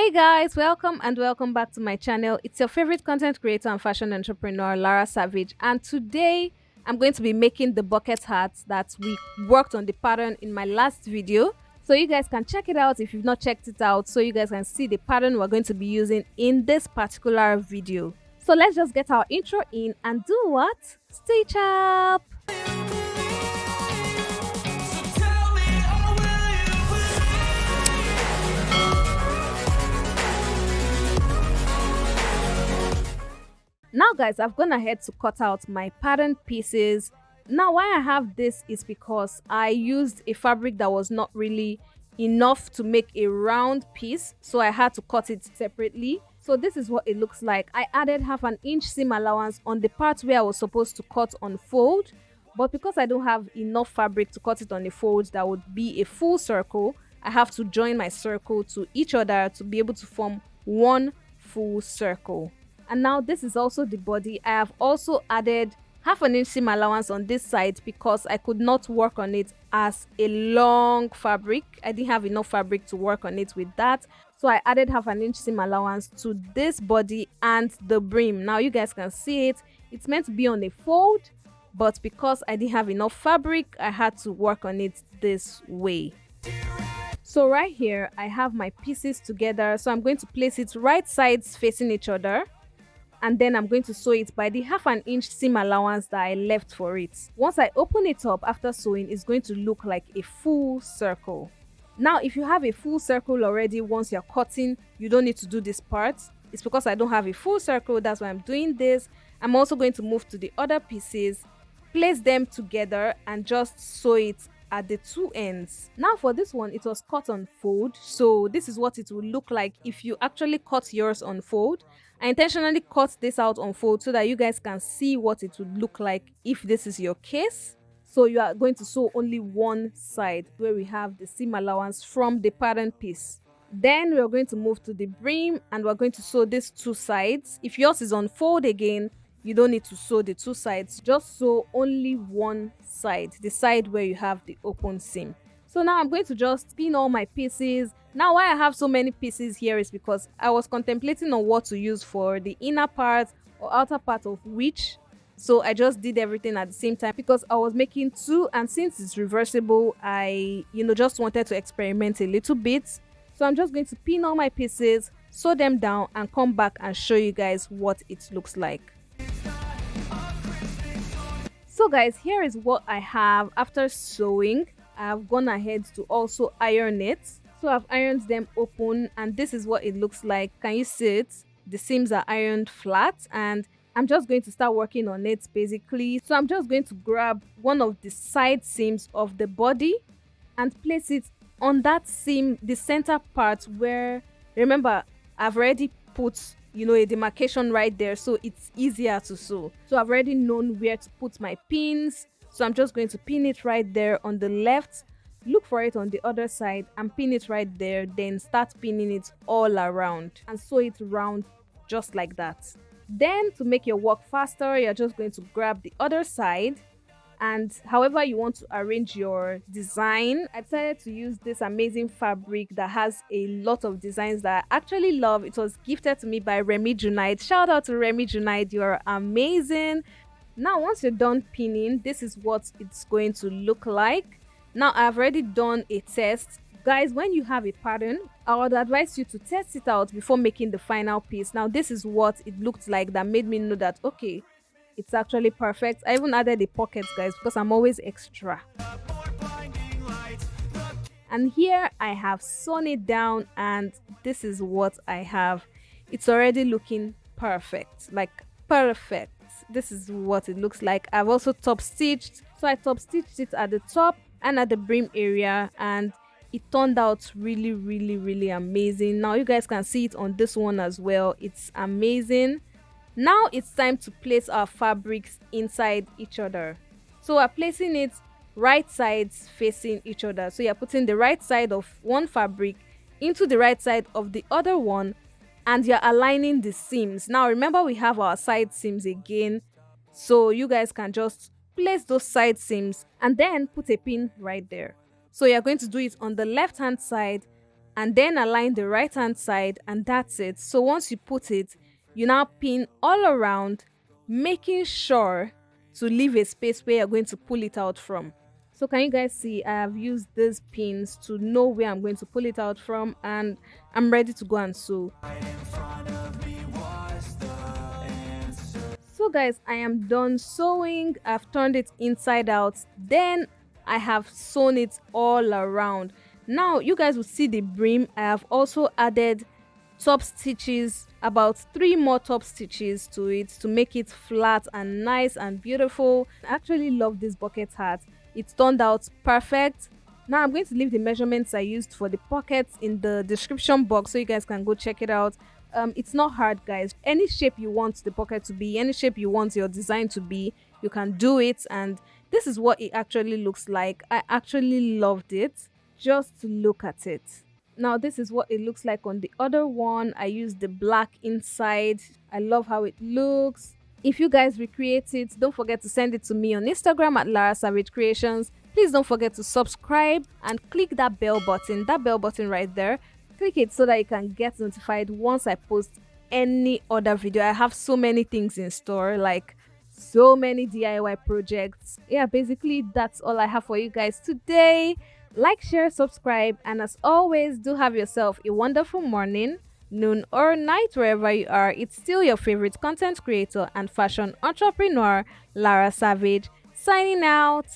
Hey guys, welcome back to my channel. It's your favorite content creator and fashion entrepreneur, Lara Savage, and today I'm going to be making the bucket hats that we worked on the pattern in my last video. So you guys can check it out if you've not checked it out, so you guys can see the pattern we're going to be using in this particular video. So let's just get our intro in and do what? Stitch up! Now guys, I've gone ahead to cut out my pattern pieces. Now why I have this is because I used a fabric that was not really enough to make a round piece, so I had to cut it separately. So this is what it looks like. I added half an inch seam allowance on the part where I was supposed to cut on fold, but because I don't have enough fabric to cut it on a fold that would be a full circle, I have to join my circle to each other to be able to form one full circle. And now this is also the body. I have also added half an inch seam allowance on this side because I could not work on it as a long fabric. I didn't have enough fabric to work on it with that. So I added half an inch seam allowance to this body and the brim. Now you guys can see it. It's meant to be on a fold, but because I didn't have enough fabric, I had to work on it this way. So right here, I have my pieces together. So I'm going to place it right sides facing each other. And then I'm going to sew it by the half an inch seam allowance that I left for it. Once I open it up after sewing, it's going to look like a full circle. Now if you have a full circle already, once you're cutting, you don't need to do this part. It's because I don't have a full circle, that's why I'm doing this. I'm also going to move to the other pieces, place them together and just sew it at the two ends. Now for this one, it was cut on fold, so this is what it will look like if you actually cut yours on fold. I intentionally cut this out on fold so that you guys can see what it would look like if this is your case. So you are going to sew only one side where we have the seam allowance from the pattern piece. Then we are going to move to the brim and we're going to sew these two sides. If yours is on fold again, you don't need to sew the two sides, just sew only one side, the side where you have the open seam. So now I'm going to just pin all my pieces. Now why I have so many pieces here is because I was contemplating on what to use for the inner part or outer part of which. So I just did everything at the same time because I was making two, and since it's reversible, I just wanted to experiment a little bit. So I'm just going to pin all my pieces, sew them down and come back and show you guys what it looks like. So guys, here is what I have after sewing. I have gone ahead to also iron it. So I've ironed them open and this is what it looks like. Can you see it? The seams are ironed flat and I'm just going to start working on it basically. So I'm just going to grab one of the side seams of the body and place it on that seam, the center part where, remember, I've already put a demarcation right there, so it's easier to sew. So I've already known where to put my pins, so I'm just going to pin it right there on the left, look for it on the other side and pin it right there, then start pinning it all around and sew it round just like that. Then to make your work faster, you're just going to grab the other side, and however you want to arrange your design. I decided to use this amazing fabric that has a lot of designs that I actually love. It was gifted to me by Remy Junaid. Shout out to Remy Junaid, you're amazing. Now once you're done pinning, this is what it's going to look like. Now I've already done a test. Guys, when you have a pattern, I would advise you to test it out before making the final piece. Now this is what it looked like that made me know that okay, it's actually perfect. I even added the pockets, guys, because I'm always extra. And here I have sewn it down and this is what I have. It's already looking perfect, like perfect. This is what it looks like. I've also top stitched. So I top stitched it at the top and at the brim area and it turned out really amazing. Now you guys can see it on this one as well. It's amazing. Now it's time to place our fabrics inside each other. So we're placing it right sides facing each other. So you're putting the right side of one fabric into the right side of the other one and you're aligning the seams. Now remember, we have our side seams again, so you guys can just place those side seams and then put a pin right there. So you're going to do it on the left hand side and then align the right hand side, and that's it. So once you put it, you now pin all around, making sure to leave a space where you're going to pull it out from. So can you guys see I have used these pins to know where I'm going to pull it out from, and I'm ready to go and sew. So guys, I am done sewing. I've turned it inside out, then I have sewn it all around. Now you guys will see the brim. I have also added top stitches, about 3 more top stitches to it to make it flat and nice and beautiful. I actually love this bucket hat. It turned out perfect. Now I'm going to leave the measurements I used for the pockets in the description box so you guys can go check it out. It's not hard, guys. Any shape you want the pocket to be, any shape you want your design to be, you can do it, and this is what it actually looks like. I actually loved it. Just look at it. Now this is what it looks like on the other one. I used the black inside. I love how it looks. If you guys recreate it, don't forget to send it to me on Instagram at Lara Savage Creations. Please don't forget to subscribe and click that bell button right there. Click it so that you can get notified once I post any other video. I have so many things in store, like so many DIY projects. Yeah, basically that's all I have for you guys today. Like, share, subscribe, and as always, do have yourself a wonderful morning, noon, or night wherever you are. It's still your favorite content creator and fashion entrepreneur, Lara Savage, signing out.